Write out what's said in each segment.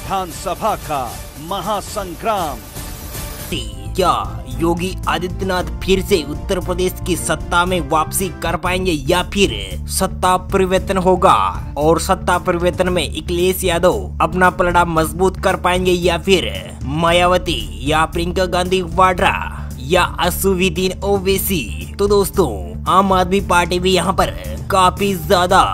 विधानसभा का महासंग्राम। क्या योगी आदित्यनाथ फिर से उत्तर प्रदेश की सत्ता में वापसी कर पाएंगे या फिर सत्ता परिवर्तन होगा और सत्ता परिवर्तन में अखिलेश यादव अपना पलड़ा मजबूत कर पाएंगे या फिर मायावती या प्रियंका गांधी वाड्रा या असदुद्दीन ओवैसी। तो दोस्तों आम आदमी पार्टी भी यहाँ पर काफी ज्यादा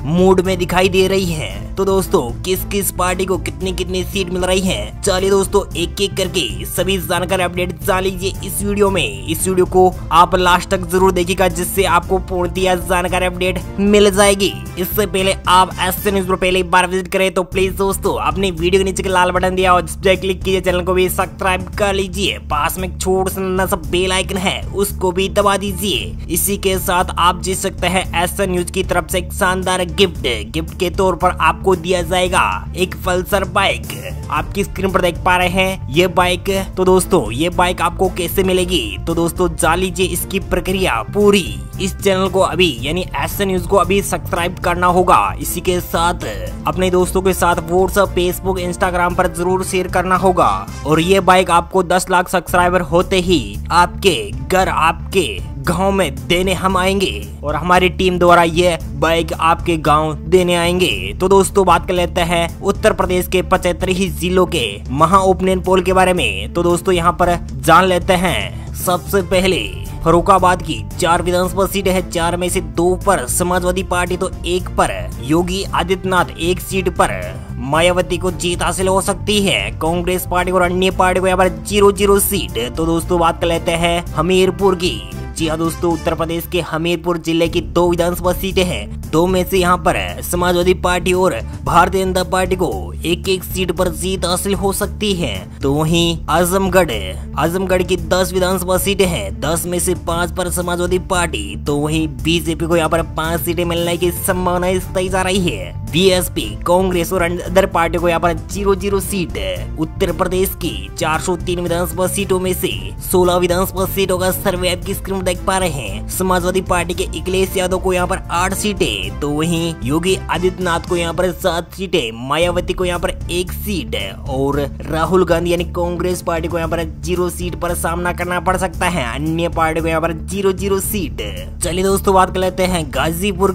मूड में दिखाई दे रही है। तो दोस्तों किस किस पार्टी को कितनी कितनी सीट मिल रही है, चलिए दोस्तों एक एक करके सभी जानकारी अपडेट जान लीजिए इस वीडियो में। इस वीडियो को आप लास्ट तक जरूर देखिएगा जिससे आपको पूर्णतः जानकारी अपडेट मिल जाएगी। इससे पहले आप एसएन न्यूज पर पहले बार विजिट करें तो प्लीज दोस्तों अपने वीडियो के नीचे के लाल बटन दिया और जिस पर क्लिक कीजिए, चैनल को भी सब्सक्राइब कर लीजिए। पास में एक छोटा सा नन्हा सा बेल आइकन है उसको भी दबा दीजिए। इसी के साथ आप जीत सकते हैं एसएन न्यूज की तरफ से एक शानदार गिफ्ट के तौर पर आपको दिया जाएगा एक पल्सर बाइक। आपकी स्क्रीन पर देख पा रहे हैं ये बाइक। तो दोस्तों ये बाइक आपको कैसे मिलेगी, तो दोस्तों जान लीजिए इसकी प्रक्रिया पूरी। इस चैनल को अभी यानी एसएन न्यूज को अभी सब्सक्राइब करना होगा। इसी के साथ अपने दोस्तों के साथ व्हाट्सएप, फेसबुक, इंस्टाग्राम पर जरूर शेयर करना होगा। और ये बाइक आपको 10 लाख सब्सक्राइबर होते ही आपके घर, आपके गांव में देने हम आएंगे और हमारी टीम द्वारा ये बाइक आपके गांव देने आएंगे। तो दोस्तों बात कर लेते हैं उत्तर प्रदेश के 75 ही जिलों के महा ओपिनियन पोल के बारे में। तो दोस्तों यहाँ पर जान लेते हैं। सबसे पहले फर्रुखाबाद की 4 विधानसभा सीटें हैं, 4 में से 2 पर समाजवादी पार्टी तो 1 पर योगी आदित्यनाथ, 1 सीट पर मायावती को जीत हासिल हो सकती है। कांग्रेस पार्टी और अन्य पार्टी को यहाँ पर 0-0 सीट। तो दोस्तों बात कर लेते हैं हमीरपुर की। जी हाँ दोस्तों उत्तर प्रदेश के हमीरपुर जिले की 2 विधानसभा सीटें हैं, 2 में से यहाँ पर समाजवादी पार्टी और भारतीय जनता पार्टी को 1-1 सीट पर जीत हासिल हो सकती है। तो वहीं आजमगढ़ की 10 विधानसभा सीटें हैं, 10 में से 5 पर समाजवादी पार्टी। तो वहीं बीजेपी को यहाँ पर 5 सीटें मिलने की संभावना बताई जा रही है। बीएसपी, कांग्रेस और अदर पार्टी को यहाँ पर 0-0 सीट। उत्तर प्रदेश की 403 विधानसभा सीटों में से 16 विधानसभा सीटों का सर्वे आपकी स्क्रीन देख पा रहे हैं। समाजवादी पार्टी के अखिलेश यादव को यहाँ पर 8 सीटें, तो वहीं योगी आदित्यनाथ को यहाँ पर 7 सीटें, मायावती को यहाँ पर 1 सीट और राहुल गांधी यानी कांग्रेस पार्टी को यहाँ पर 0 सीट पर सामना करना पड़ सकता है। अन्य पार्टी को यहाँ पर 0-0 सीट। चलिए दोस्तों बात कर लेते हैं गाजीपुर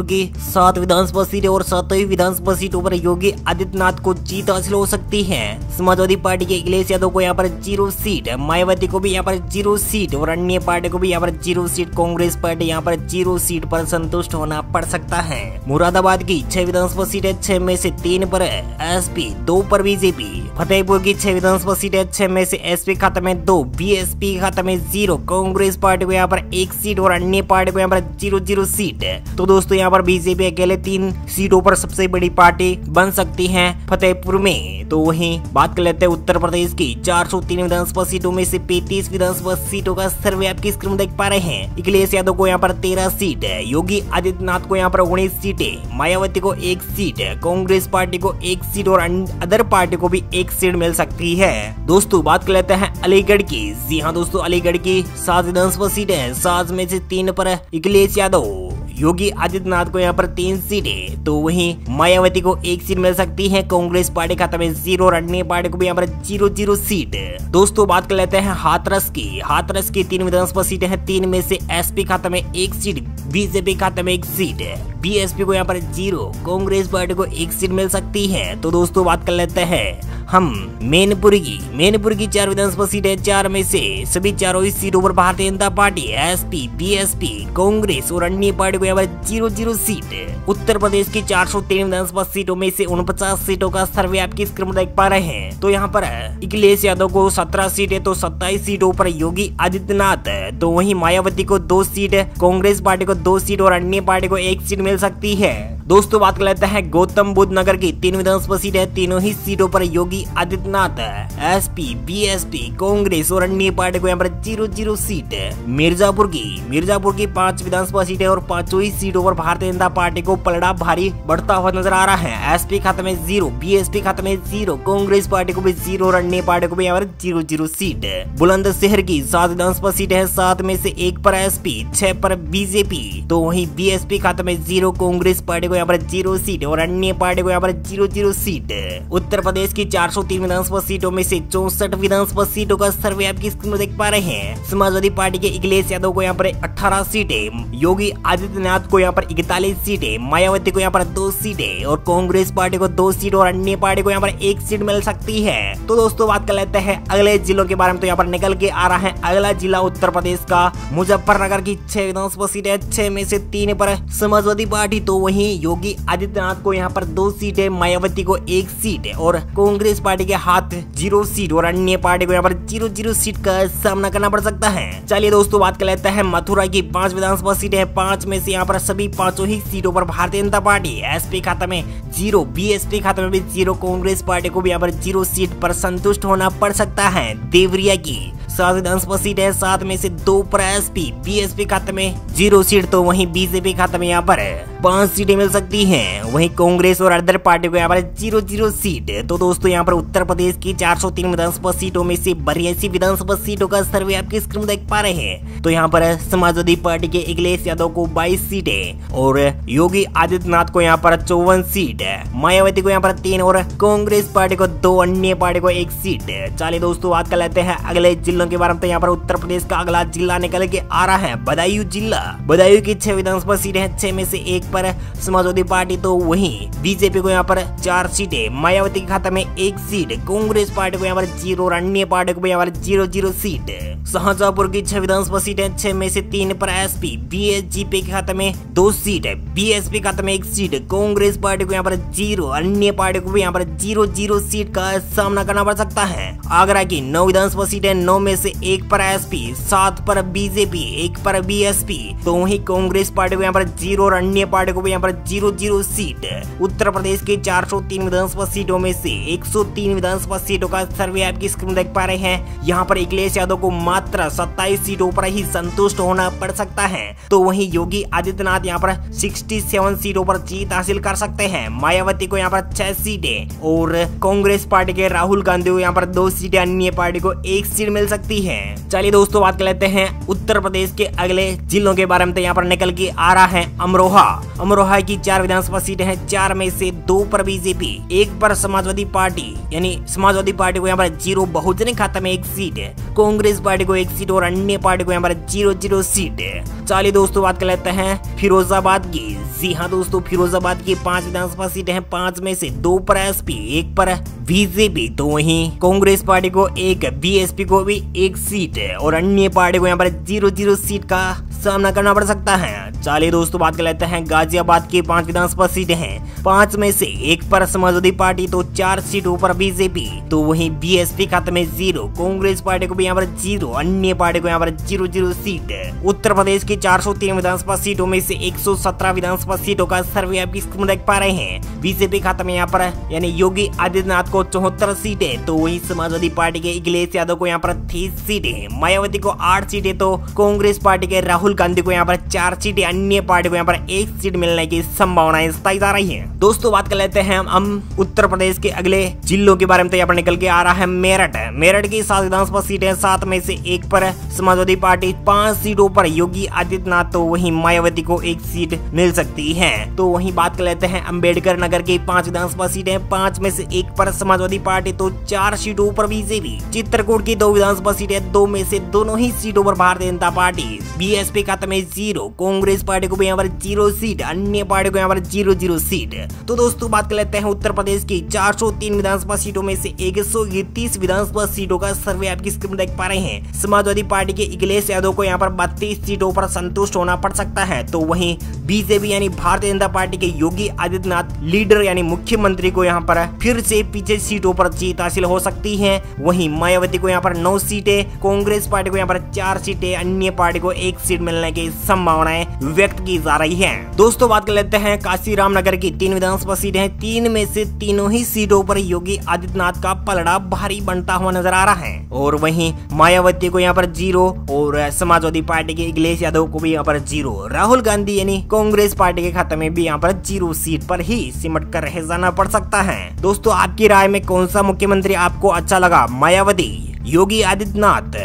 की 7 विधानसभा सीटें और 7वीं विधानसभा सीटों पर योगी आदित्यनाथ को जीत हासिल हो सकती है। समाजवादी पार्टी के अखिलेश यादव को यहाँ पर 0 सीट, मायावती को भी यहाँ पर 0 सीट और अन्य पार्टी को भी यहाँ पर 0 सीट, कांग्रेस पार्टी यहाँ पर 0 सीट पर संतुष्ट होना पड़ सकता है। मुरादाबाद की 6 विधानसभा सीटें, 6 में से 3 पर एसपी, 2 पर बीजेपी। फतेहपुर की 6 विधानसभा सीटें, 6 में से एसपी खाते में 2, बीएसपी खाते में 0, कांग्रेस पार्टी को यहाँ पर 1 सीट और अन्य पार्टी को यहाँ पर 0-0 सीट। तो दोस्तों यहाँ पर बीजेपी अकेले 3 सीटों पर सबसे बड़ी पार्टी बन सकती है फतेहपुर में। तो वहीं बात कर लेते हैं उत्तर प्रदेश की 403 विधानसभा सीटों में से 35 विधानसभा सीटों का सर्वे आपकी स्क्रीन देख पा रहे हैं। अखिलेश यादव को यहाँ पर 13 सीट, योगी आदित्यनाथ को यहाँ पर 19 सीटें, मायावती को 1 सीट, कांग्रेस पार्टी को 1 सीट और अदर पार्टी को भी 1 सीट मिल सकती है। दोस्तों बात कर लेते हैं अलीगढ़ की। जी हाँ दोस्तों अलीगढ़ की 7 विधानसभा सीटें, 7 में से 3 पर अखिलेश यादव, योगी आदित्यनाथ को यहाँ पर 3 सीटें, तो वहीं मायावती को 1 सीट मिल सकती है। कांग्रेस पार्टी खाता में 0 और अन्य पार्टी को भी यहाँ पर 0-0 सीट। दोस्तों बात कर लेते हैं हाथरस की 3 विधानसभा सीटें हैं, 3 में से एसपी खाता में 1 सीट, बीजेपी खाता में 1 सीट, बीएसपी को यहाँ पर 0, कांग्रेस पार्टी को 1 सीट मिल सकती है। तो दोस्तों बात कर लेते हैं हम मैनपुरी की 4 विधानसभा सीटें, 4 में से सभी 4 सीटों पर Bharatiya Janata party, SP, BSP, Congress और अन्य पार्टी को यहाँ पर 0-0 सीट। उत्तर प्रदेश की 403 विधानसभा सीटों में से 49 सीटों का सर्वे आपकी स्क्रीन पर देख पा रहे हैं। तो यहाँ पर अखिलेश यादव को 17 सीटें, तो 27 सीटों पर योगी आदित्यनाथ, तो वहीं मायावती को 2 सीट, कांग्रेस पार्टी को 2 सीट और अन्य पार्टी को 1 सीट मिल सकती है। दोस्तों बात कर लेते हैं गौतम बुद्ध नगर की 3 विधानसभा सीटें, तीनों ही सीटों पर योगी योगी आदित्यनाथ एसपी, बीएसपी, कांग्रेस और अन्य पार्टी को यहाँ पर 0-0 सीट। मिर्जापुर की 5 विधानसभा सीटें और 5 ही सीटों पर भारतीय जनता पार्टी को पलड़ा भारी बढ़ता हुआ नजर आ रहा है। एसपी खाते में 0, बीएसपी खाते में 0, कांग्रेस पार्टी को भी 0 और अन्य पार्टी को भी यहाँ पर 0-0 सीट। बुलंदशहर की 7 विधानसभा सीटें हैं, 7 में से 1 पर एसपी, 6 पर बीजेपी, तो वहीं बीएसपी खाते में 0, कांग्रेस पार्टी को यहाँ पर 0 सीट और अन्य पार्टी को यहाँ पर 0-0 सीट। उत्तर प्रदेश की 403 विधानसभा सीटों में से 64 विधानसभा सीटों का सर्वे आपकी स्क्रीन में देख पा रहे हैं। समाजवादी पार्टी के अखिलेश यादव को यहाँ पर 18 सीटें, योगी आदित्यनाथ को यहाँ पर 41 सीटें, मायावती को यहाँ पर 2 सीटें और कांग्रेस पार्टी को 2 सीट और अन्य पार्टी को यहाँ पर 1 सीट मिल सकती है। तो दोस्तों बात कर लेते हैं अगले जिलों के बारे में। तो यहाँ पर निकल के आ रहा है अगला जिला उत्तर प्रदेश का मुजफ्फरनगर की 6 विधानसभा सीटें, 6 में से 3 पर समाजवादी पार्टी, तो वहीं योगी आदित्यनाथ को यहाँ पर 2 सीटें, मायावती को 1 सीट और कांग्रेस पार्टी के हाथ 0 सीट और अन्य पार्टी को यहाँ पर 0-0 सीट का सामना करना पड़ सकता है। चलिए दोस्तों बात कर लेते हैं मथुरा की 5 विधानसभा सीटें, 5 में से यहाँ पर सभी 5 ही सीटों पर भारतीय जनता पार्टी, एसपी खाते में 0, बीएसपी खाते में भी 0, कांग्रेस पार्टी को भी यहाँ पर 0 सीट पर संतुष्ट होना पड़ सकता है। देवरिया की 7 विधानसभा सीट है, 7 में से 2 पर एसपी, बीएसपी खाते में 0 सीट, तो वहीं बीजेपी खाते में यहाँ पर 5 सीटें मिल सकती हैं। वहीं कांग्रेस और अदर पार्टी को यहाँ पर 0-0 सीट। तो दोस्तों यहाँ पर उत्तर प्रदेश की 403 विधानसभा सीटों में से 82 विधानसभा सीटों का सर्वे आपकी स्क्रीन में देख पा रहे हैं। तो यहाँ पर समाजवादी पार्टी के अखिलेश यादव को 22 सीटें और योगी आदित्यनाथ को यहाँ पर 54 सीट, मायावती को यहाँ पर 3 और कांग्रेस पार्टी को 2, अन्य पार्टी को 1 सीट। चलिए दोस्तों बात कर लेते हैं अगले जिलों के बारे में। तो यहाँ पर उत्तर प्रदेश का अगला जिला निकल के आ रहा है बदायूं जिला। बदायूं की 6 विधानसभा सीटें हैं, 6 में से 1 पर समाजवादी पार्टी, तो वहीं बीजेपी को यहाँ पर 4 सीटें, मायावती के खाते में 1 सीट, कांग्रेस पार्टी को यहाँ पर 0 और अन्य पार्टी को भी यहाँ पर 0-0 सीट। शाहजहांपुर की 6 विधानसभा सीटें, 6 में से 3 पर एसपी, बीएसजीपी के खाते में 2 सीट, बीएसपी खाते में 1 सीट, कांग्रेस पार्टी को यहाँ पर 0, अन्य पार्टी को भी यहाँ पर 0-0 सीट का सामना करना पड़ सकता है। आगरा की 9 विधानसभा सीटें, 9 में से 1 पर एसपी, 7 पर बीजेपी, 1 पर बीएसपी, तो वहीं कांग्रेस पार्टी को यहाँ पर 0 और अन्य पार्टी को भी यहाँ पर 0-0 सीट। उत्तर प्रदेश की 403 विधानसभा सीटों में से 103 विधानसभा सीटों का सर्वे आपकी स्क्रीन देख पा रहे हैं। यहाँ पर अखिलेश यादव को मात्र 27 सीटों पर ही संतुष्ट होना पड़ सकता है, तो वहीं योगी आदित्यनाथ यहाँ पर 67 सीटों पर जीत हासिल कर सकते हैं। मायावती को यहाँ पर 6 सीटें और कांग्रेस पार्टी के राहुल गांधी को यहाँ पर 2 सीटें, अन्य पार्टी को 1 सीट मिल सकती है। चलिए दोस्तों बात कर लेते हैं उत्तर प्रदेश के अगले जिलों के बारे में। तो यहाँ पर निकल के आ रहा है अमरोहा की 4 विधानसभा सीटें हैं, 4 में से 2 पर बीजेपी, 1 पर समाजवादी पार्टी, यानी समाजवादी पार्टी को यहाँ पर 0, बहुजन खाते में 1 सीट, कांग्रेस पार्टी को 1 सीट और अन्य पार्टी को यहाँ पर 0-0 सीट। चलिए दोस्तों बात कर लेते हैं फिरोजाबाद की। जी हाँ दोस्तों, फिरोजाबाद की 5 विधानसभा सीटें हैं, 5 में से 2 पर एसपी, 1 पर बीजेपी, तो वहीं कांग्रेस पार्टी को 1, बीएसपी को भी 1 सीट और अन्य पार्टी को यहाँ पर 0-0 सीट का सामना करना पड़ सकता है। चलिए दोस्तों बात कर लेते हैं गाजियाबाद की 5 विधानसभा सीटें हैं, 5 में से 1 पर समाजवादी पार्टी, तो 4 सीटों पर बीजेपी, तो वहीं बीएसपी खाते में 0, कांग्रेस पार्टी को भी यहाँ पर 0, अन्य पार्टी को यहाँ पर 0-0 सीट। उत्तर प्रदेश की 403 विधानसभा सीटों में से 117 विधानसभा सीटों का सर्वे आप स्क्रीन देख पा रहे हैं। बीजेपी खाते में यहाँ पर यानी योगी आदित्यनाथ को 74 सीटें, तो वहीं समाजवादी पार्टी के अखिलेश यादव को यहाँ पर 30 सीटें, मायावती को 8 सीटें, तो कांग्रेस पार्टी के राहुल गांधी को यहाँ पर 4 सीटें, अन्य पार्टी को यहाँ पर 1 सीट मिलने की संभावनाएं जताई जा रही है। दोस्तों बात कर लेते हैं हम उत्तर प्रदेश के अगले जिलों के बारे में। तो यहाँ पर निकल के आ रहा है मेरठ की 7 विधानसभा सीटें, 7 में से 1 पर समाजवादी पार्टी, 5 सीटों पर योगी आदित्यनाथ, तो वहीं मायावती को 1 सीट मिल सकती है। तो वहीं बात कर लेते हैं अंबेडकर नगर की 5 विधानसभा सीटें, 5 में से 1 पर समाजवादी पार्टी, तो 4 सीटों पर बीजेपी। चित्रकूट की 2 विधानसभा सीटें, 2 में से दोनों ही सीटों पर भारतीय जनता पार्टी, बीएसपी खाते में 0, कांग्रेस पार्टी को भी यहाँ पर 0 सीट, अन्य पार्टी को यहाँ पर 0-0 सीट। तो दोस्तों बात कर लेते हैं उत्तर प्रदेश की 403 विधानसभा सीटों में से 130 विधानसभा सीटों का सर्वे आपकी स्क्रीन देख पा रहे हैं। समाजवादी पार्टी के अखिलेश यादव को यहाँ पर 32 सीटों पर संतुष्ट होना पड़ सकता है, तो वहीं बीजेपी यानी भारतीय जनता पार्टी के योगी आदित्यनाथ लीडर यानी मुख्यमंत्री को यहाँ पर फिर से पीछे सीटों पर जीत हासिल हो सकती है। वहीं मायावती को यहाँ पर 9 सीटें, कांग्रेस पार्टी को यहाँ पर 4 सीटें, अन्य पार्टी को 1 सीट मिलने की संभावनाएं व्यक्त की जा रही है। दोस्तों बात कर लेते हैं काशीराम नगर की 3 विधानसभा सीटें हैं। 3 में से तीनों ही सीटों पर योगी आदित्यनाथ का पलड़ा भारी बनता हुआ नजर आ रहा है और वहीं मायावती को यहाँ पर 0 और समाजवादी पार्टी के अखिलेश यादव को भी यहाँ पर 0, राहुल गांधी यानी कांग्रेस पार्टी के खाते में भी यहाँ पर 0 सीट पर ही सिमट कर रह जाना पड़ सकता है। दोस्तों आपकी राय में कौन सा मुख्यमंत्री आपको अच्छा लगा, मायावती, योगी आदित्यनाथ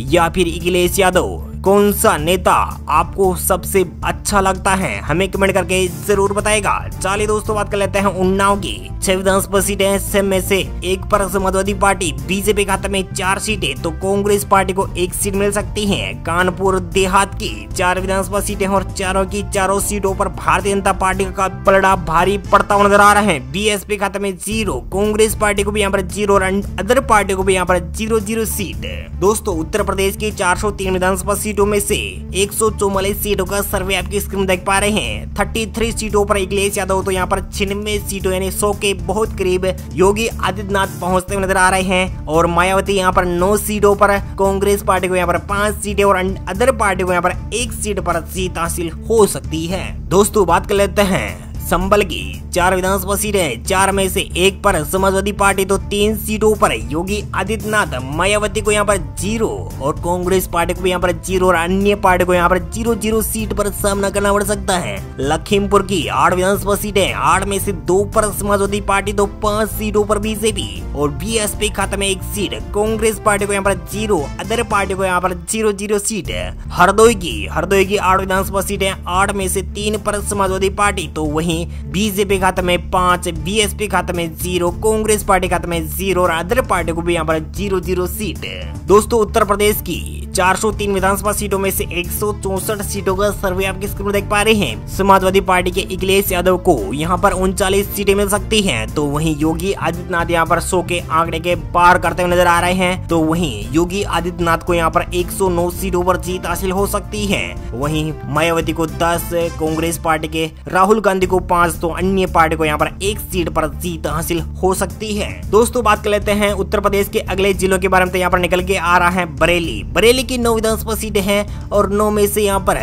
या फिर अखिलेश यादव? कौन सा नेता आपको सबसे अच्छा लगता है, हमें कमेंट करके जरूर बताएगा। चलिए दोस्तों बात कर लेते हैं उन्नाव की 6 विधानसभा सीटें, 6 में से 1 पर समाजवादी पार्टी, बीजेपी खाते में 4 सीटें तो कांग्रेस पार्टी को 1 सीट मिल सकती है। कानपुर देहात की 4 विधानसभा सीटें और चारों की चारों सीटों पर भारतीय जनता पार्टी का पलड़ा भारी पड़ता हुआ नजर आ रहा है। बीएसपी खाते में 0, कांग्रेस पार्टी को भी यहाँ पर 0 और अदर पार्टी को भी यहाँ पर 0 सीट। दोस्तों उत्तर प्रदेश की 403 विधानसभा सीटों में से 144 सीटों का सर्वे आपकी स्क्रीन देख पा रहे हैं। 33 सीटों पर अखिलेश यादव तो यहाँ पर 96 सीटों यानी 100 के बहुत करीब योगी आदित्यनाथ पहुंचते हुए नजर आ रहे हैं और मायावती यहाँ पर 9 सीटों पर, कांग्रेस पार्टी को यहाँ पर 5 सीटें और अदर पार्टी को यहाँ पर 1 सीट पर जीत हासिल हो सकती है। दोस्तों बात कर लेते हैं संभल की 4 विधानसभा सीटें, 4 में से 1 पर समाजवादी पार्टी तो 3 सीटों पर योगी आदित्यनाथ, मायावती को यहाँ पर 0 और कांग्रेस पार्टी को भी यहाँ पर 0 और अन्य पार्टी को यहाँ पर 0 सीट पर सामना करना पड़ सकता है। लखीमपुर की 8 विधानसभा सीटें, 8 में से 2 पर समाजवादी पार्टी तो 5 सीटों पर बीजेपी और बीएसपी खाते में 1 सीट, कांग्रेस पार्टी को यहाँ पर 0, अदर पार्टी को यहाँ पर 0 सीट। हरदोई की 8 विधानसभा सीटें, 8 में से 3 पर समाजवादी पार्टी तो वहीं बीजेपी खाते में 5, बीएसपी खाते में 0, कांग्रेस पार्टी खाते में 0 और अदर पार्टी को भी यहाँ पर 0 सीट। दोस्तों उत्तर प्रदेश की 403 विधानसभा सीटों में से 164 सीटों का सर्वे आपकी स्क्रीन पर देख पा रहे हैं। समाजवादी पार्टी के अखिलेश यादव को यहाँ पर 39 सीटें मिल सकती हैं तो वहीं योगी आदित्यनाथ यहाँ पर 100 के आंकड़े के पार करते हुए नजर आ रहे हैं तो वहीं योगी आदित्यनाथ को यहाँ पर 109 सीटों पर जीत हासिल हो सकती है। वहीं मायावती को 10, कांग्रेस पार्टी के राहुल गांधी को 5 तो अन्य पार्टी को यहाँ पर 1 सीट पर जीत हासिल हो सकती है। दोस्तों बात कर लेते हैं उत्तर प्रदेश के अगले जिलों के बारे में। तो यहाँ पर निकल के आ रहा है बरेली की 9 विधानसभा सीटें हैं और 9 में से यहाँ पर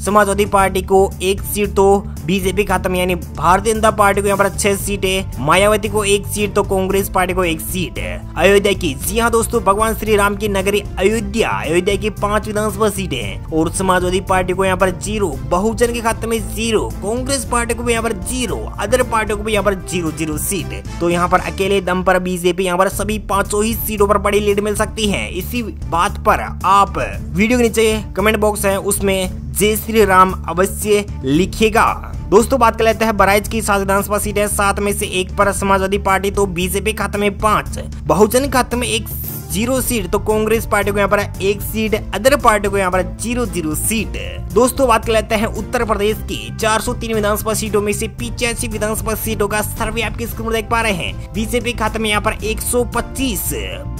समाजवादी पार्टी को 1 सीट तो बीजेपी खाते में यानी भारतीय जनता पार्टी को यहाँ पर 6 सीटें, मायावती को 1 सीट तो कांग्रेस पार्टी को 1 सीट। अयोध्या की, जी हाँ दोस्तों, भगवान श्री राम की नगरी अयोध्या की 5 विधानसभा सीटें और समाजवादी पार्टी को यहाँ पर 0, बहुजन के खाते में 0, कांग्रेस पार्टी को भी यहाँ पर 0, अदर पार्टी को भी यहाँ पर 0 सीट। तो यहाँ पर अकेले दम पर बीजेपी यहाँ पर सभी 5 ही सीटों पर बड़ी लीड मिल सकती है। इसी बात पर आप वीडियो के नीचे कमेंट बॉक्स है उसमें जय श्री राम अवश्य लिखिएगा। दोस्तों बात कर लेते हैं बहराइच की 7 विधानसभा सीटें, 7 में से 1 पर समाजवादी पार्टी तो बीजेपी खाते में 5, बहुजन खाते में 1 0 सीट तो कांग्रेस पार्टी को यहाँ पर 1 सीट, अदर पार्टी को यहाँ पर 0 सीट। दोस्तों बात कर लेते हैं उत्तर प्रदेश की 403 विधानसभा सीटों में से 85 विधानसभा सीटों का सर्वे आपकी स्क्रीन पर देख पा रहे हैं। बीजेपी खाते में यहाँ पर 125,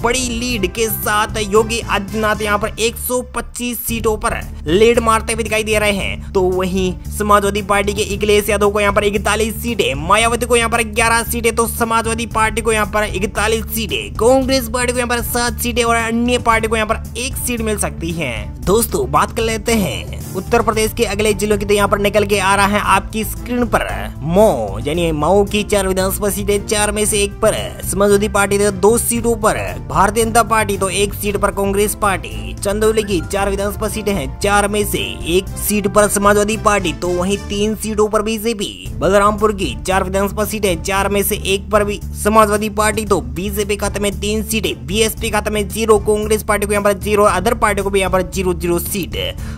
बड़ी लीड के साथ योगी आदित्यनाथ यहाँ पर 125 सीटों पर लीड मारते हुए दिखाई दे रहे हैं तो वहीं समाजवादी पार्टी के अखिलेश यादव को यहाँ पर 41 सीटें, मायावती को यहाँ पर 11 सीटें तो समाजवादी पार्टी को यहाँ पर 41 सीटें, कांग्रेस पार्टी को यहाँ पर 7 सीटें और अन्य पार्टी को यहाँ पर 1 सीट मिल सकती है। दोस्तों बात कर लेते हैं उत्तर प्रदेश के अगले जिलों की। तो यहाँ पर निकल के आ रहा है आपकी स्क्रीन पर मऊ की 4 विधानसभा सीटें, 4 में से 1 पर समाजवादी पार्टी तो 2 सीटों पर, भारतीय जनता पार्टी तो 1 सीट पर कांग्रेस पार्टी। चंदौली की 4 विधानसभा सीटें हैं, 4 में से 1 सीट पर समाजवादी पार्टी तो वहीं 3 सीटों पर बीजेपी। बलरामपुर की 4 विधानसभा सीटें, 4 में से 1 पर भी समाजवादी पार्टी तो बीजेपी खाते में 3 सीटें, बीएसपी खाते में 0, कांग्रेस पार्टी को यहाँ पर 0, अदर पार्टी को भी यहाँ पर 0 सीट।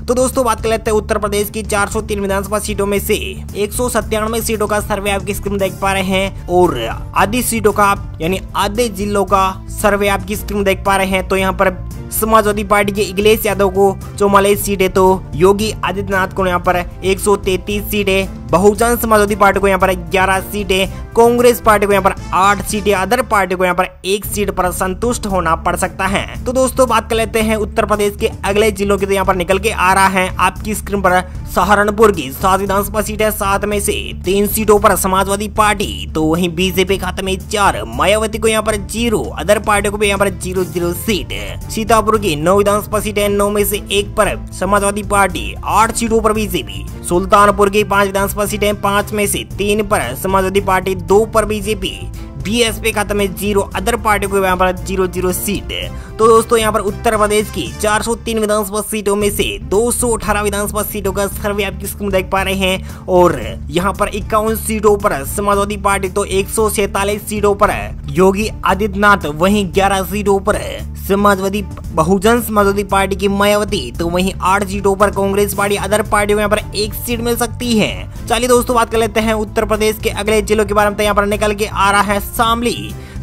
तो दोस्तों बात कर लेते हैं उत्तर प्रदेश की 403 विधानसभा सीटों में से 197 सीटों का सर्वे आपकी स्क्रीन देख पा रहे हैं और आधी सीटों का यानी आधे जिलों का सर्वे आपकी स्क्रीन देख पा रहे हैं। तो यहाँ पर समाजवादी पार्टी के अखिलेश यादव को 44 सीटें तो योगी आदित्यनाथ को यहाँ पर 133 सीटें, बहुजन समाजवादी पार्टी को यहाँ पर 11 सीटें, कांग्रेस पार्टी को यहाँ पर 8 सीटें, अदर पार्टी को यहाँ पर 1 सीट पर संतुष्ट होना पड़ सकता है। तो दोस्तों बात कर लेते हैं उत्तर प्रदेश के अगले जिलों की। तो यहाँ पर निकल के आ रहा है आपकी स्क्रीन पर सहारनपुर की 7 विधानसभा सीट है, 7 में से 3 सीटों पर समाजवादी पार्टी, तो वहीं बीजेपी खाते में 4, मायावती को यहाँ पर 0, अदर पार्टी को भी यहाँ पर 0 सीट। सीतापुर की 9 विधानसभा सीट है, 9 में से 1 पर समाजवादी पार्टी, 8 सीटों पर बीजेपी। सुल्तानपुर की 5 विधानसभा सीटें, 5 में से 3 पर समाजवादी पार्टी, 2 पर बीजेपी। बीएसपी खाते में 0, अदर पार्टी को यहाँ पर 0 सीट। तो दोस्तों यहाँ पर उत्तर प्रदेश की 403 विधानसभा सीटों में से 218 विधानसभा सीटों का सर्वे आपकी स्क्रीन देख पा रहे हैं, और यहाँ पर 51 सीटों पर समाजवादी पार्टी, तो 146 सीटों पर योगी आदित्यनाथ, वहीं 11 सीटों पर समाजवादी बहुजन समाजवादी पार्टी की मायावती, तो वहीं 8 सीटों पर कांग्रेस पार्टी, अदर पार्टी को यहाँ पर 1 सीट मिल सकती है। चलिए दोस्तों बात कर लेते हैं उत्तर प्रदेश के अगले जिलों के बारे में। तो यहाँ पर निकल के आ रहा है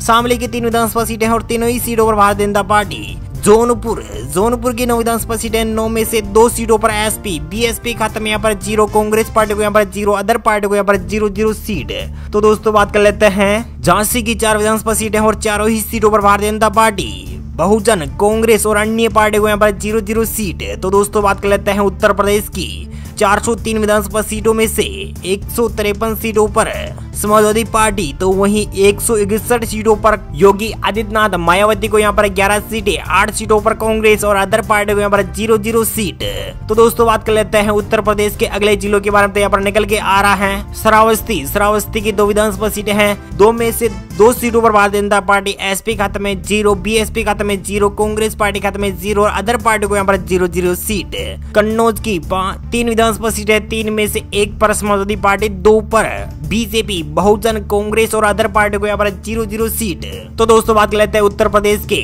शामली की 3 विधानसभा सीटें हैं और तीनों ही सीटों पर भारतीय जनता पार्टी। जौनपुर की 9 विधानसभा सीटें, 9 में से 2 सीटों पर एसपी, बीएसपी खाते में यहाँ पर 0, कांग्रेस पार्टी को यहाँ पर 0, अदर पार्टी को यहाँ पर 0 सीट। तो दोस्तों बात कर लेते हैं झांसी की 4 विधानसभा सीटें और चारों ही सीटों पर भारतीय जनता पार्टी, बहुजन, कांग्रेस और अन्य पार्टी को यहाँ पर 0 सीट। तो दोस्तों बात कर लेते हैं उत्तर प्रदेश की 403 विधानसभा सीटों में से 153 सीटों पर समाजवादी पार्टी, तो वहीं 161 सीटों पर योगी आदित्यनाथ, मायावती को यहाँ पर 11 सीटें, 8 सीटों पर कांग्रेस और अदर पार्टी को यहाँ पर 0 सीट। तो दोस्तों बात कर लेते हैं उत्तर प्रदेश के अगले जिलों के बारे में। तो यहाँ पर निकल के आ रहा है श्रावस्ती की 2 विधानसभा सीटें हैं, 2 में से 2 सीटों पर भारतीय जनता पार्टी, एसपी खाते में 0, बीएसपी खाते में 0, कांग्रेस पार्टी खाते में 0 और अदर पार्टी को यहाँ पर 0 सीट। कन्नौज की 3 विधानसभा सीटें, 3 में से 1 पर समाजवादी पार्टी, 2 पर बीजेपी, बहुजन, कांग्रेस और अदर पार्टी को यहाँ पर 0 सीट। तो दोस्तों बात कर लेते हैं उत्तर प्रदेश के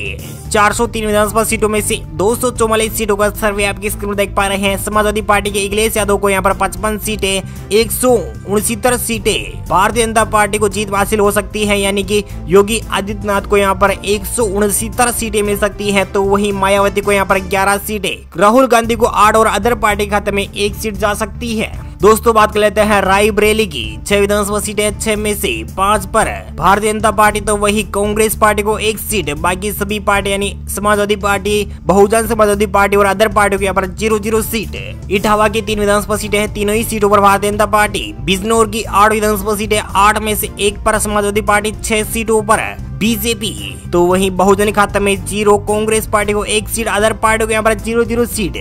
403 विधानसभा सीटों में से 244 सीटों का सर्वे आपकी स्क्रीन पर देख पा रहे हैं। समाजवादी पार्टी के अखिलेश यादव को यहाँ पर 55 सीटें, 169 सीटें भारतीय जनता पार्टी को जीत हासिल हो सकती है, यानी कि योगी आदित्यनाथ को यहाँ पर 169 सीटें मिल सकती हैं। तो वहीं मायावती को यहाँ पर 11 सीटें, राहुल गांधी को 8 और अदर पार्टी खाते में 1 सीट जा सकती है। दोस्तों बात कर लेते हैं रायबरेली की 6 विधानसभा सीटें, 6 में से 5 पर भारतीय जनता पार्टी, तो वही कांग्रेस पार्टी को 1 सीट, बाकी सभी पार्टी यानी समाजवादी पार्टी, बहुजन समाजवादी पार्टी और अदर पार्टी को यहाँ पर 0 सीट। इटावा की 3 विधानसभा सीटें हैं, तीनों ही सीटों पर भारतीय जनता पार्टी। बिजनौर की 8 विधानसभा सीटें, 8 में से 1 पर समाजवादी पार्टी, 6 सीटों पर बीजेपी, तो वहीं बहुजन खाते में 0, कांग्रेस पार्टी को 1 सीट, अदर पार्टी को यहाँ पर 0 सीट।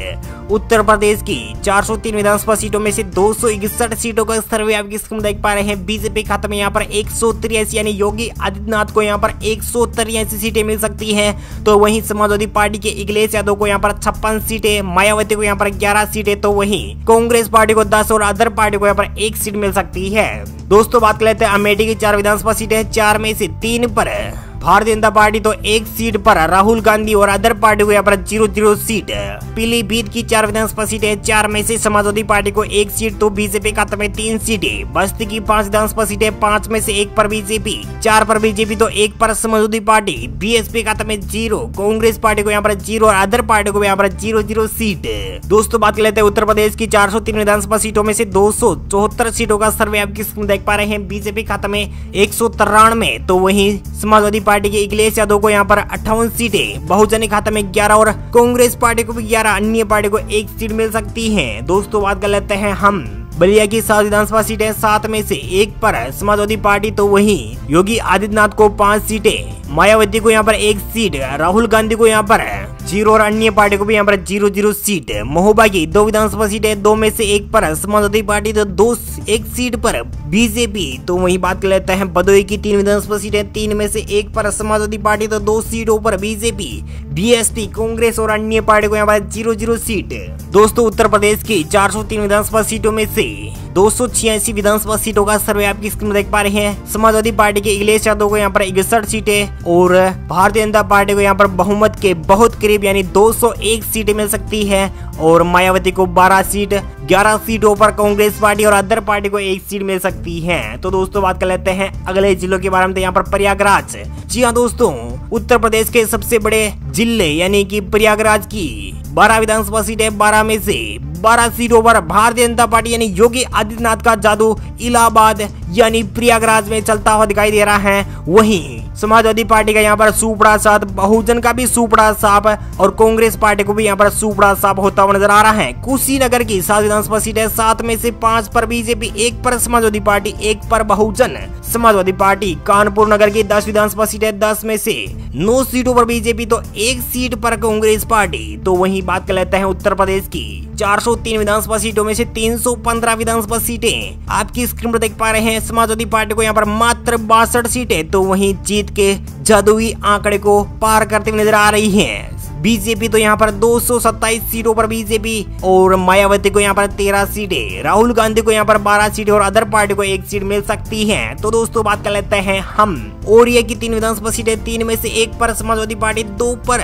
उत्तर प्रदेश की 403 विधानसभा सीटों में से 261 सीटों का सर्वे आपकी स्क्रीन देख पा रहे हैं। बीजेपी खाते में यहाँ पर 183 यानी योगी आदित्यनाथ को यहाँ पर 183 सीटें मिल सकती हैं। तो वहीं समाजवादी पार्टी के अखिलेश यादव को यहाँ पर 56 सीटें, मायावती को यहाँ पर 11 सीटें, तो वहीं कांग्रेस पार्टी को 10 और अदर पार्टी को यहाँ पर 1 सीट मिल सकती है। दोस्तों बात कर लेते हैं अमेठी की 4 विधानसभा सीटें, 4 में से 3 पर भारतीय जनता पार्टी, तो 1 सीट पर राहुल गांधी और अदर पार्टी को यहाँ पर 0 सीट। पीलीभीत की 4 विधानसभा सीटें, 4 में से समाजवादी पार्टी को 1 सीट, तो बीजेपी खाते में 3 सीटें। बस्ती की 5 विधानसभा सीटें, 5 में से 1 पर बीजेपी, 4 पर बीजेपी, तो 1 पर समाजवादी पार्टी। बीएसपी खाते में 0, कांग्रेस पार्टी को यहाँ पर 0 और अदर पार्टी को यहाँ पर 0 सीट। दोस्तों बात कर लेते हैं उत्तर प्रदेश की 403 विधानसभा सीटों में से 274 सीटों का सर्वे आपकी स्क्रीन देख पा रहे हैं। बीजेपी खाते में 193, तो वहीं समाजवादी पार्टी के अखिलेश यादव को यहाँ पर 58 सीटें, बहुजन खाते में 11 और कांग्रेस पार्टी को भी 11, अन्य पार्टी को 1 सीट मिल सकती है। दोस्तों बात कर लेते हैं हम बलिया की 7 विधानसभा सीटें, 7 में से 1 पर समाजवादी पार्टी, तो वहीं योगी आदित्यनाथ को 5 सीटें, मायावती को यहाँ पर 1 सीट, राहुल गांधी को यहाँ पर 0 और अन्य पार्टी को भी यहाँ पर 0 सीट। महोबा की 2 विधानसभा सीटें, 2 में से 1 पर समाजवादी पार्टी, तो 1 सीट पर बीजेपी। तो वहीं बात कर लेते हैं भदोही की 3 विधानसभा सीटें, 3 में से 1 पर समाजवादी पार्टी, तो 2 सीटों पर बीजेपी, बीएसपी, कांग्रेस और अन्य पार्टी को यहाँ पर 0 सीट। दोस्तों उत्तर प्रदेश की 403 विधानसभा सीटों में से 286 विधानसभा सीटों का सर्वे आपकी स्क्रीन में देख पा रहे हैं। समाजवादी पार्टी के अखिलेश यादव को यहाँ पर 61 सीटें और भारतीय जनता पार्टी को यहाँ पर बहुमत के बहुत करीब यानी 201 सीटें मिल सकती है, और मायावती को 12 सीट, 11 सीटों पर कांग्रेस पार्टी और अदर पार्टी को 1 सीट मिल सकती है। तो दोस्तों बात कर लेते हैं अगले जिलों के बारे में। तो यहाँ पर प्रयागराज, जी हाँ दोस्तों, उत्तर प्रदेश के सबसे बड़े जिले यानी कि प्रयागराज की 12 विधानसभा सीटें, 12 में से 12 सीटों पर भारतीय जनता पार्टी यानी योगी आदित्यनाथ का जादू इलाहाबाद यानी प्रयागराज में चलता हुआ दिखाई दे रहा है। वहीं समाजवादी पार्टी का यहाँ पर सुपड़ा साथ, बहुजन का भी सुपड़ा साफ और कांग्रेस पार्टी को भी यहाँ पर सुपड़ा साफ होता हुआ नजर आ रहा है। कुशीनगर की 7 विधानसभा सीटें, 7 में से 5 पर बीजेपी, 1 पर समाजवादी पार्टी, 1 पर बहुजन समाजवादी पार्टी। कानपुर नगर की 10 विधानसभा सीटें, 10 में से 9 सीटों पर बीजेपी तो 1 सीट पर कांग्रेस पार्टी। तो वहीं बात कर लेते हैं उत्तर प्रदेश की 403 विधानसभा सीटों में से 315 विधानसभा सीटें आपकी स्क्रीन पर देख पा रहे हैं। समाजवादी पार्टी को यहाँ पर मात्र 62 सीटें, तो वहीं जीत के जादुई आंकड़े को पार करते हुए नजर आ रही है। बीजेपी तो यहाँ पर 227 सीटों पर बीजेपी और मायावती को यहाँ पर 13 सीटें, राहुल गांधी को यहाँ पर 12 सीटें और अदर पार्टी को 1 सीट मिल सकती है। तो दोस्तों बात कर लेते हैं हम ओरिया की 3 विधानसभा सीटें, 3 में से 1 पर समाजवादी पार्टी, 2 पर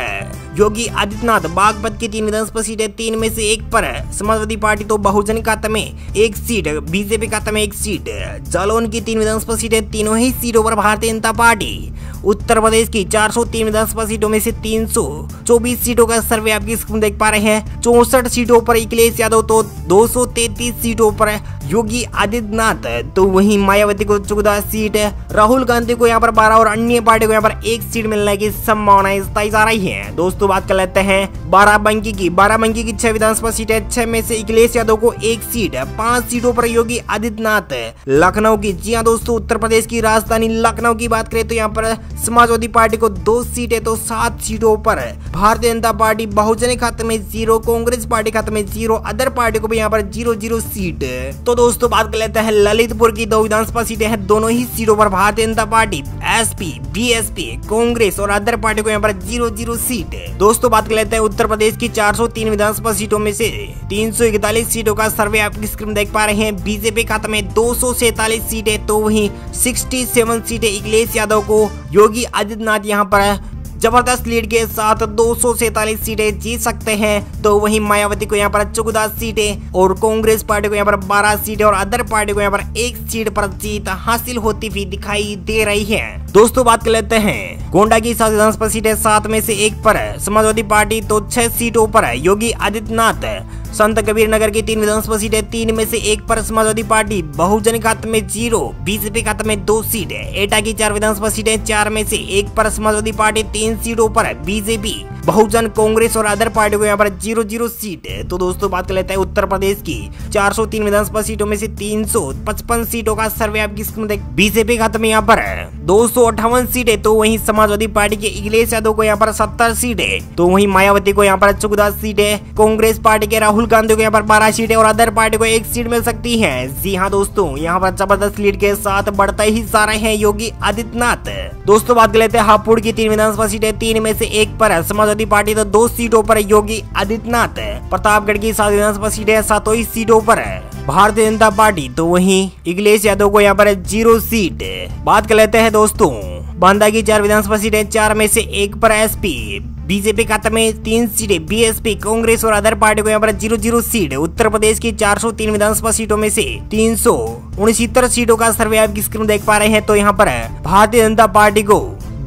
योगी आदित्यनाथ। बागपत की 3 विधानसभा सीटें, 3 में से 1 पर समाजवादी पार्टी तो बहुजन खाते में 1 सीट, बीजेपी खाते में 1 सीट। जालौन की 3 विधानसभा सीटें, तीनों ही सीटों पर भारतीय जनता पार्टी। उत्तर प्रदेश की 403 विधानसभा सीटों में से 324 सीटों का सर्वे आपकी स्क्रीन देख पा रहे हैं। 64 सीटों पर अखिलेश यादव तो 233 सीटों पर योगी आदित्यनाथ। तो वहीं मायावती को 14 सीट, राहुल गांधी को यहाँ पर 12 और अन्य पार्टी को यहाँ पर 1 सीट मिलने की संभावनाएं बताई जा रही है। दोस्तों बात कर लेते हैं बाराबंकी की 6 विधानसभा सीटें, 6 में से अखिलेश यादव को 1 सीट, 5 सीटों पर योगी आदित्यनाथ। लखनऊ की, जी हाँ दोस्तों, उत्तर प्रदेश की राजधानी लखनऊ की बात करें तो यहाँ पर समाजवादी पार्टी को 2 सीटें तो 7 सीटों पर भारतीय जनता पार्टी, बहुजन खाते में 0, कांग्रेस पार्टी खाते में 0, अदर पार्टी को भी यहाँ पर 0-0 सीट। तो दोस्तों बात कर लेते हैं ललितपुर की 2 विधानसभा सीटें हैं, दोनों ही सीटों पर Bharatiya Janata party, SP, BSP, Congress और अदर पार्टी को यहाँ पर 0-0 सीट। दोस्तों बात कर लेते हैं उत्तर प्रदेश की 403 विधानसभा सीटों में से 341 सीटों का सर्वे आपकी स्क्रीन देख पा रहे हैं। बीजेपी खाते में 247 सीटें, तो वहीं 67 सीटें अखिलेश यादव को योगी आदित्यनाथ यहाँ पर जबरदस्त लीड के साथ 247 सीटें जीत सकते हैं। तो वहीं मायावती को यहाँ पर 14 सीटें और कांग्रेस पार्टी को यहाँ पर 12 सीटें और अदर पार्टी को यहाँ पर 1 सीट पर जीत हासिल होती हुई दिखाई दे रही है। दोस्तों बात कर लेते हैं गोंडा की 7 विधानसभा सीटें, 7 में से 1 पर समाजवादी पार्टी तो 6 सीटों पर योगी आदित्यनाथ। संत कबीर नगर की 3 विधानसभा सीटें, 3 में से 1 पर समाजवादी पार्टी, बहुजन खाते में 0, बीजेपी खाते में 2 सीटें। एटा की 4 विधानसभा सीटें, 4 में से 1 पर समाजवादी पार्टी, 3 सीटों पर बीजेपी, बहुजन, कांग्रेस और अदर पार्टी को यहाँ पर 0-0 सीट। तो दोस्तों बात कर लेते हैं उत्तर प्रदेश की 403 विधानसभा सीटों में से 355 सीटों का सर्वे आपकी स्क्रीन देख। बीजेपी खाते में यहाँ पर 258 सीटें, तो वहीं समाजवादी पार्टी के अखिलेश यादव को यहाँ पर 70 सीटें, तो वहीं मायावती को यहाँ पर 14 सीटें, कांग्रेस पार्टी के राहुल गांधी को यहाँ पर 12 सीटें और अदर पार्टी को 1 सीट मिल सकती है। जी हाँ दोस्तों, यहाँ पर जबरदस्त लीड के साथ बढ़ते ही जा रहे हैं योगी आदित्यनाथ। दोस्तों बात कर लेते हैं हापुड़ की 3 विधानसभा सीटें, 3 में से 1 पर समाजवादी पार्टी तो 2 सीटों पर योगी आदित्यनाथ। प्रतापगढ़ की 7 विधानसभा सीटें, 7 ही सीटों पर भारतीय जनता पार्टी, तो वहीं अखिलेश यादव को यहाँ पर 0 सीट। बात कर लेते हैं दोस्तों बांदा की 4 विधानसभा सीटें, 4 में से 1 पर एसपी, बीजेपी खाते में 3 सीटें, बीएसपी, कांग्रेस और अदर पार्टी को यहाँ पर 0-0 सीट। उत्तर प्रदेश की 403 विधानसभा सीटों में से 369 सीटों का सर्वे आपकी स्क्रीन देख पा रहे हैं। तो यहाँ पर भारतीय जनता पार्टी को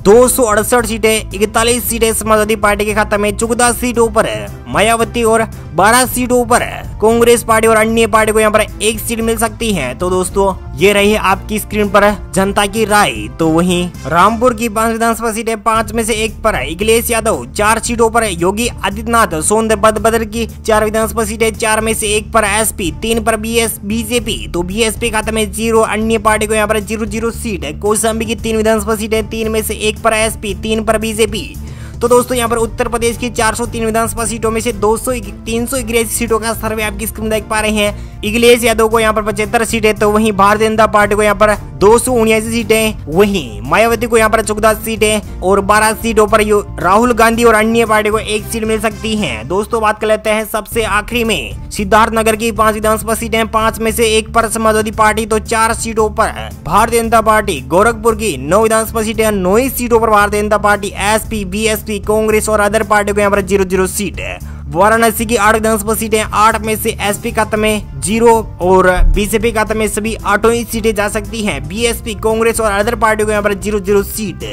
268 सीटें, 41 सीटें समाजवादी पार्टी के खाते में, 14 सीटों पर मायावती और 12 सीटों पर कांग्रेस पार्टी और अन्य पार्टी को यहाँ पर 1 सीट मिल सकती है। तो दोस्तों ये रही आपकी स्क्रीन पर जनता की राय। तो वहीं रामपुर की 5 विधानसभा सीटें, 5 में से 1 पर अखिलेश यादव, 4 सीटों पर योगी आदित्यनाथ। सोनभद्र की 4 विधानसभा सीटें, 4 में से 1 पर एसपी, 3 पर बीजेपी, तो बीएसपी खाते में 0, अन्य पार्टी को यहाँ पर 0-0 सीट। कौशाम्बी की 3 विधानसभा सीटें, 3 में से 1 पर एसपी, 3 पर बीजेपी। तो दोस्तों यहाँ पर उत्तर प्रदेश की 403 विधानसभा सीटों में से 381 सीटों का सर्वे आपकी स्क्रीन देख पा रहे हैं। अखिलेश यादव को यहाँ पर 75 सीटें, तो वहीं भारतीय जनता पार्टी को यहाँ पर 279 सीटें, वहीं मायावती को यहाँ पर 14 सीटें और 12 सीटों पर राहुल गांधी और अन्य पार्टी को 1 सीट मिल सकती है। दोस्तों बात कर लेते हैं सबसे आखिरी में सिद्धार्थनगर की 5 विधानसभा सीटें, 5 में से 1 पर समाजवादी पार्टी, तो 4 सीटों पर भारतीय जनता पार्टी। गोरखपुर की 9 विधानसभा सीटें, 9 सीटों पर Bharatiya Janata party, SP, BSP, Congress और अदर पार्टी को यहाँ पर 0-0 सीट है। वाराणसी की 8 विधानसभा सीटें, 8 में से एसपी खाते में 0 और बीजेपी खाते में सभी 8 ही सीटें जा सकती हैं। बीएसपी, कांग्रेस और अदर पार्टियों को यहाँ पर 0-0 सीट।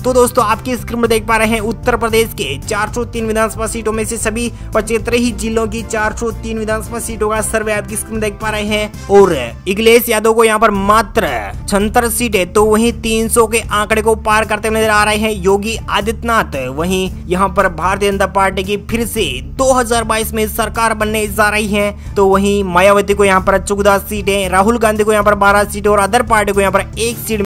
तो दोस्तों आपकी स्क्रीन में देख पा रहे हैं उत्तर प्रदेश के 403 विधानसभा सीटों में से सभी 75 ही जिलों की 403 विधानसभा सीटों का सर्वे आपकी स्क्रीन में देख पा रहे हैं। और अखिलेश यादव को यहाँ पर मात्र 76 सीटें, तो वहीं 300 के आंकड़े को पार करते नजर आ रहे हैं योगी आदित्यनाथ। वहीं यहाँ पर भारतीय जनता पार्टी की फिर से 2022 में सरकार बनने जा रही है। तो वहीं मायावती को यहाँ पर 14 सीटें, राहुल गांधी को यहाँ पर 12 सीटें और अदर पार्टी को यहाँ पर 1 सीट